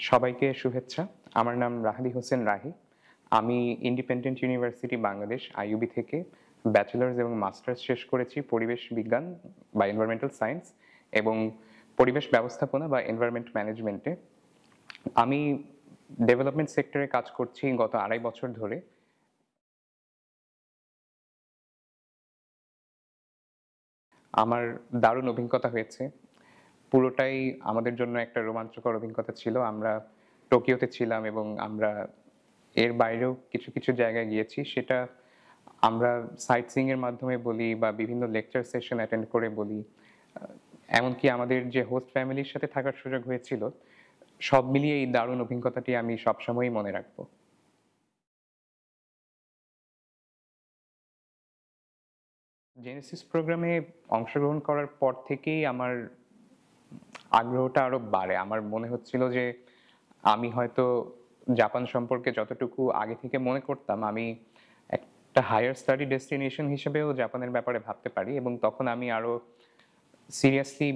সবাইকে শুভেচ্ছা। আমার নাম রাহাদি হোসেন রাহি। আমি ইন্ডিপেন্ডেন্ট ইউনিভার্সিটি বাংলাদেশ আইইউবি থেকে ব্যাচেলর্স এবং মাস্টার্স শেষ করেছি পরিবেশ বিজ্ঞান বা এনভায়রনমেন্টাল সায়েন্স এবং পরিবেশ ব্যবস্থাপনা বা এনভায়রনমেন্ট ম্যানেজমেন্টে। আমি ডেভেলপমেন্ট সেক্টরে কাজ করছি গত ২.৫ বছর ধরে। আমার দারুণ অভিজ্ঞতা হয়েছে। পুরোটাই আমাদের জন্য একটা রোমাঞ্চকর অভিজ্ঞতা ছিল। আমরা টোকিওতে ছিলাম এবং আমরা এর বাইরেও কিছু জায়গায় গিয়েছি। সেটা আমরা সাইট সিইং এর মাধ্যমে বলি বা বিভিন্ন লেকচার সেশন অ্যাটেন্ড করে বলি। আ এমনকি আমাদের যে হোস্ট ফ্যামিলির সাথে থাকার সুযোগ হয়েছিল, সব মিলিয়ে এই দারুণ অভিজ্ঞতাটি আমি সবসময়ই মনে রাখব। জেনেসিস প্রোগ্রামে অংশগ্রহণ করার পর থেকেই আমার আগ্রহটা আরো বাড়ে। আমার মনে হচ্ছিল যে আমি হয়তো জাপান সম্পর্কে যতটুকু আগে থেকে মনে করতাম, আমি একটা হায়ার স্টাডি ডেস্টিনেশন হিসেবেও জাপানের ব্যাপারে ভাবতে পারি এবং তখন আমি আরো সিরিয়াসলি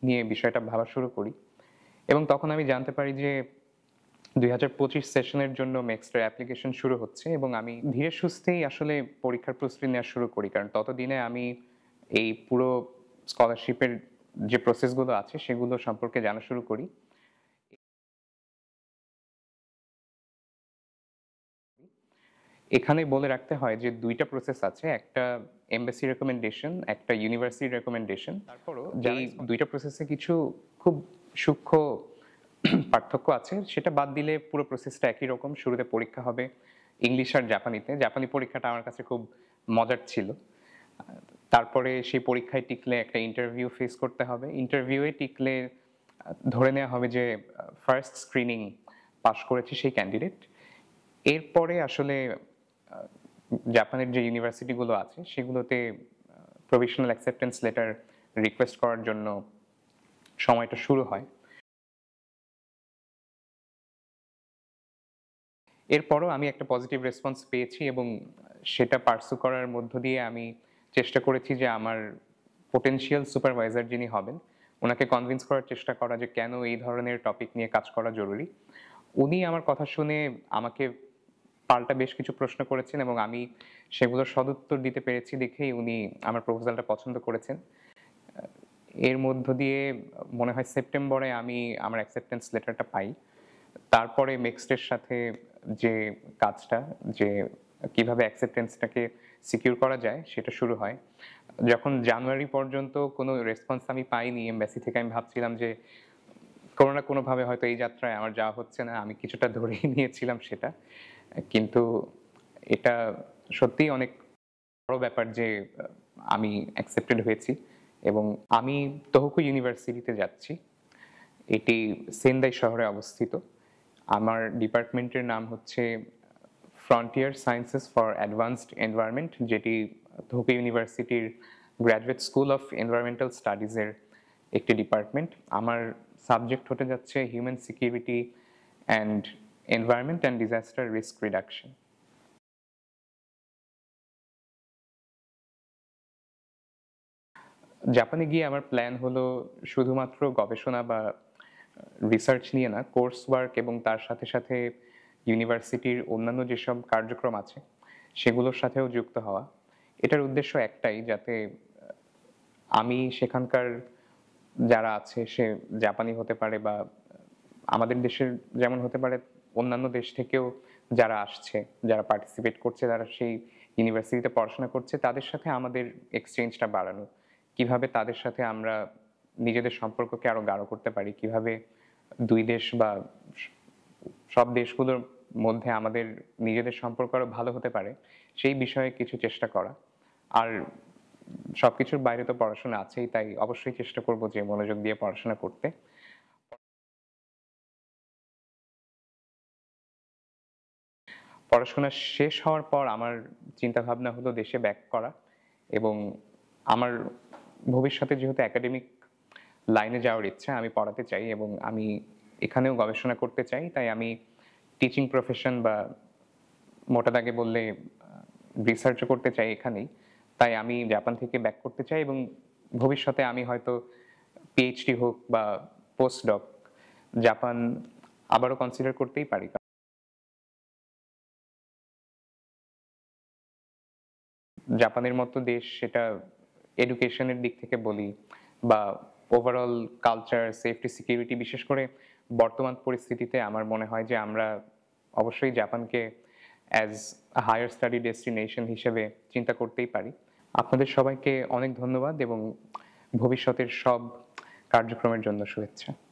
নিয়ে বিষয়টা ভাবা শুরু করি এবং তখন আমি জানতে পারি যে ২০২৫ সেশনের জন্য মেক্সটের অ্যাপ্লিকেশন শুরু হচ্ছে এবং আমি ধীরে সুস্থেই আসলে পরীক্ষার প্রস্তুতি নেওয়া শুরু করি। কারণ ততদিনে আমি এই পুরো স্কলারশিপের যে প্রসেসগুলো আছে সেগুলো সম্পর্কে জানা শুরু করি। এখানে বলে রাখতে হয় যে ২ টা প্রসেস আছে। একটা এমবাসি রিকমেন্ডেশন, একটা ইউনিভার্সিটি রিকমেন্ডেশন। তারপরও এই ২ টা প্রসেসে কিছু খুব সূক্ষ্ম পার্থক্য আছে। সেটা বাদ দিলে পুরো প্রসেসটা একই রকম। শুরুতে পরীক্ষা হবে ইংলিশ আর জাপানিতে। জাপানি পরীক্ষাটা আমার কাছে খুব মজার ছিল। তারপরে সেই পরীক্ষায় টিকলে একটা ইন্টারভিউ ফেস করতে হবে। ইন্টারভিউয়ে টিকলে ধরে নেওয়া হবে যে ফার্স্ট স্ক্রিনিং পাস করেছে সেই ক্যান্ডিডেট। এরপরে আসলে আ জাপানের যে ইউনিভার্সিটিগুলো আছে সেগুলোতে প্রভিশনাল অ্যাকসেপ্টেন্স লেটার রিকোয়েস্ট করার জন্য সময়টা শুরু হয়। এরপরও আমি একটা পজিটিভ রেসপন্স পেয়েছি এবং সেটা পার্সু করার মধ্য দিয়ে আমি চেষ্টা করেছি যে আমার পোটেনশিয়াল সুপারভাইজার যিনি হবেন, উনাকে কনভিন্স করার চেষ্টা করা যে কেন এই ধরনের টপিক নিয়ে কাজ করা জরুরি। উনি আমার কথা শুনে আমাকে পাল্টা বেশ কিছু প্রশ্ন করেছেন এবং আমি সেগুলোর সদুত্তর দিতে পেরেছি দেখেই উনি আমার প্রপোজালটা পছন্দ করেছেন। এর মধ্য দিয়ে মনে হয় সেপ্টেম্বরে আমি আমার অ্যাকসেপ্টেন্স লেটারটা পাই। তারপরে মেক্সটের সাথে যে কাজটা, যে কিভাবে অ্যাকসেপ্টেন্সটাকে সিকিউর করা যায় সেটা শুরু হয়। যখন জানুয়ারি পর্যন্ত কোনো রেসপন্স আমি পাইনি এমবাসি থেকে, আমি ভাবছিলাম যে কোনো না কোনোভাবে হয়তো এই যাত্রায় আমার যাওয়া হচ্ছে না। আমি কিছুটা ধরেই নিয়েছিলাম সেটা। কিন্তু এটা সত্যিই অনেক বড় ব্যাপার যে আমি অ্যাকসেপ্টেড হয়েছি এবং আমি তোহোকু ইউনিভার্সিটিতে যাচ্ছি। এটি সেন্দাই শহরে অবস্থিত। আমার ডিপার্টমেন্টের নাম হচ্ছে frontier sciences for advanced environment, যেটি তোহোকু ইউনিভার্সিটির গ্র্যাজুয়েট স্কুল অফ এনভায়রনমেন্টাল স্টাডিজের একটি ডিপার্টমেন্ট। আমার সাবজেক্ট হতে যাচ্ছে human security and environment and disaster risk reduction. জাপানে গিয়ে আমার প্ল্যান হলো শুধুমাত্র গবেষণা বা রিসার্চ নিয়ে না, কোর্স ওয়ার্ক এবং তার সাথে ইউনিভার্সিটির অন্যান্য যেসব কার্যক্রম আছে সেগুলোর সাথেও যুক্ত হওয়া। এটার উদ্দেশ্য একটাই, যাতে আমি সেখানকার যারা আছে, সে জাপানি হতে পারে বা আমাদের দেশের যেমন হতে পারে, অন্যান্য দেশ থেকেও যারা আসছে, যারা পার্টিসিপেট করছে, যারা সেই ইউনিভার্সিটিতে পড়াশোনা করছে, তাদের সাথে আমাদের এক্সচেঞ্জটা বাড়ানো। কিভাবে তাদের সাথে আমরা নিজেদের সম্পর্ককে আরো গাঢ় করতে পারি, কিভাবে ২ দেশ বা সব দেশগুলোর মধ্যে আমাদের নিজেদের সম্পর্ক আরো ভালো হতে পারে, সেই বিষয়ে কিছু চেষ্টা করা। আর সবকিছুর বাইরে তো পড়াশোনা আছেই, তাই অবশ্যই চেষ্টা করব যে মনোযোগ দিয়ে পড়াশোনা করতে। পড়াশোনা শেষ হওয়ার পর আমার চিন্তাভাবনা হলো দেশে ব্যাক করা এবং আমার ভবিষ্যতে যেহেতু একাডেমিক লাইনে যাওয়ার ইচ্ছা, আমি পড়াতে চাই এবং আমি এখানেও গবেষণা করতে চাই। তাই আমি টিচিং প্রফেশন বা মোটা দাগে বললে রিসার্চও করতে চাই এখানেই। তাই আমি জাপান থেকে ব্যাক করতে চাই এবং ভবিষ্যতে আমি হয়তো পিএইচডি হোক বা পোস্ট ডক, জাপান আবারও কনসিডার করতেই পারি। জাপানের মতো দেশ, সেটা এডুকেশনের দিক থেকে বলি বা ওভারঅল কালচার, সেফটি, সিকিউরিটি, বিশেষ করে বর্তমান পরিস্থিতিতে আমার মনে হয় যে আমরা অবশ্যই জাপানকে as a higher study destination হিসেবে চিন্তা করতেই পারি। আপনাদের সবাইকে অনেক ধন্যবাদ এবং ভবিষ্যতের সব কার্যক্রমের জন্য শুভেচ্ছা।